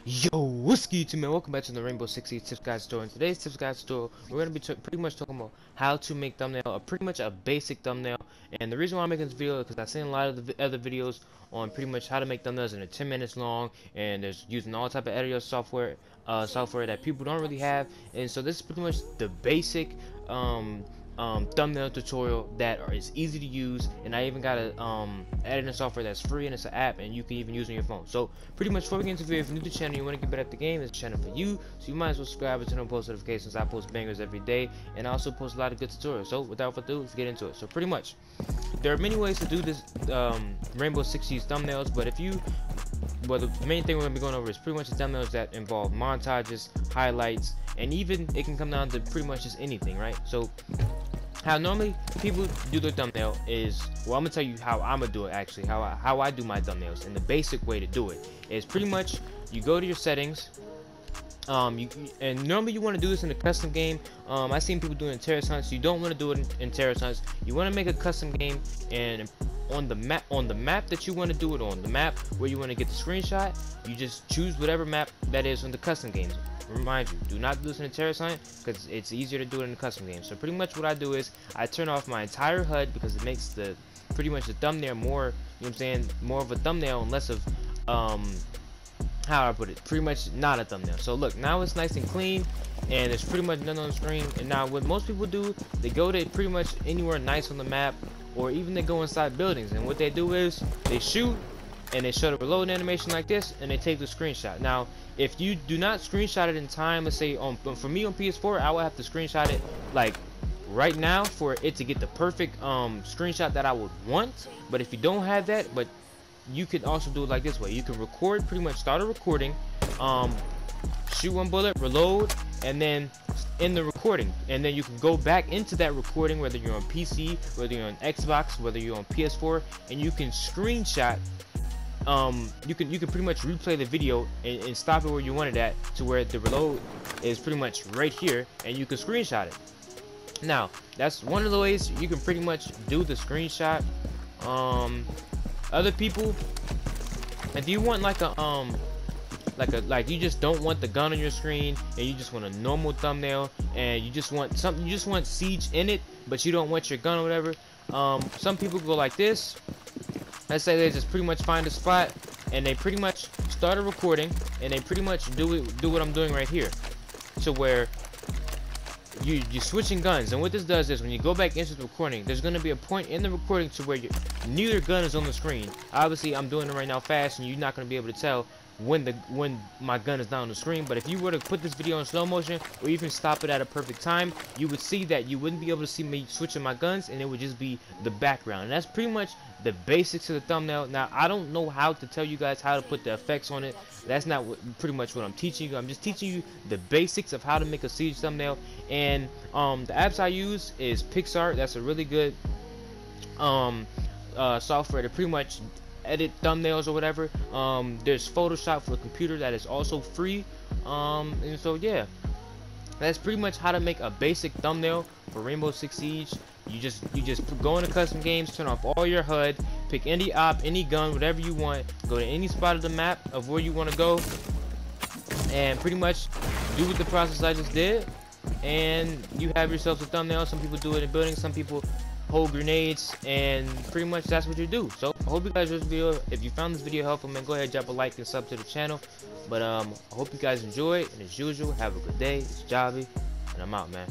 Yo, what's good, man? Welcome back to the Rainbow Six Siege Tips Guide Store. In today's Tips Guide Store, we're going to be pretty much talking about how to make thumbnail, pretty much a basic thumbnail. And the reason why I'm making this video is because I've seen a lot of the other videos on pretty much how to make thumbnails and they're 10 minutes long, and there's using all type of editor software, that people don't really have. And so this is pretty much the basic thumbnail tutorial that is easy to use, and I even got a editing software that's free, and it's an app and you can even use on your phone. So pretty much before we get into the video, if you're new to the channel, you want to get better at the game, it's a channel for you, so you might as well subscribe and turn on post notifications. I post bangers every day, and I also post a lot of good tutorials. So without further ado, let's get into it. So pretty much there are many ways to do this Rainbow Six Siege thumbnails, but the main thing we're going to be going over is pretty much the thumbnails that involve montages, highlights, and even it can come down to pretty much just anything, right? So how normally people do their thumbnail is, well, I'm gonna tell you how I'm gonna do it actually, how I do my thumbnails, and the basic way to do it is pretty much you go to your settings, and normally you want to do this in a custom game. I've seen people do it in terrorist hunts. You don't want to do it in terrorist hunts. You want to make a custom game, and on the map that you want to do it on, the map where you want to get the screenshot, you just choose whatever map that is on the custom games. Remind you, do not do this in a terrorist hunt because it's easier to do it in a custom game. So pretty much what I do is I turn off my entire HUD because it makes the pretty much the thumbnail more, you know what I'm saying, more of a thumbnail and less of how I put it, pretty much not a thumbnail. So look, now it's nice and clean and there's pretty much none on the screen. And now what most people do, they go to pretty much anywhere nice on the map, or even they go inside buildings, and what they do is they shoot and they show the reload animation like this, and they take the screenshot. Now if you do not screenshot it in time, let's say for me on PS4, I will have to screenshot it like right now for it to get the perfect screenshot that I would want. But if you don't have that, but you can also do it like this way. You can record, pretty much start a recording, shoot one bullet, reload, and then in the recording, and then you can go back into that recording, whether you're on PC, whether you're on Xbox, whether you're on PS4, and you can screenshot. You can pretty much replay the video and stop it where you want it at, to where the reload is pretty much right here, and you can screenshot it. Now that's one of the ways you can pretty much do the screenshot. Other people, if you want like you just don't want the gun on your screen and you just want a normal thumbnail and you just want something, you just want Siege in it but you don't want your gun or whatever, some people go like this. Let's say they just pretty much find a spot and they pretty much start a recording and they pretty much do what I'm doing right here, to where you're switching guns. And what this does is when you go back into the recording, there's going to be a point in the recording to where neither gun is on the screen. Obviously I'm doing it right now fast and you're not going to be able to tell when my gun is not on the screen. But if you were to put this video in slow motion or even stop it at a perfect time, you would see that you wouldn't be able to see me switching my guns, and it would just be the background. And that's pretty much the basics of the thumbnail. Now I don't know how to tell you guys how to put the effects on it. That's not pretty much what I'm teaching you. I'm just teaching you the basics of how to make a Siege thumbnail. And the apps I use is PixArt. That's a really good software to pretty much edit thumbnails or whatever. There's Photoshop for the computer that is also free. And so yeah, that's pretty much how to make a basic thumbnail for Rainbow Six Siege. You just go into custom games, turn off all your HUD, pick any op, any gun, whatever you want, go to any spot of the map of where you want to go, and pretty much do the process I just did, and you have yourself a thumbnail. Some people do it in buildings, some people hold grenades, and pretty much that's what you do. So I hope you guys enjoyed this video. If you found this video helpful, man, go ahead, drop a like and sub to the channel. But I hope you guys enjoy it, and as usual, have a good day. It's Javi, and I'm out, man.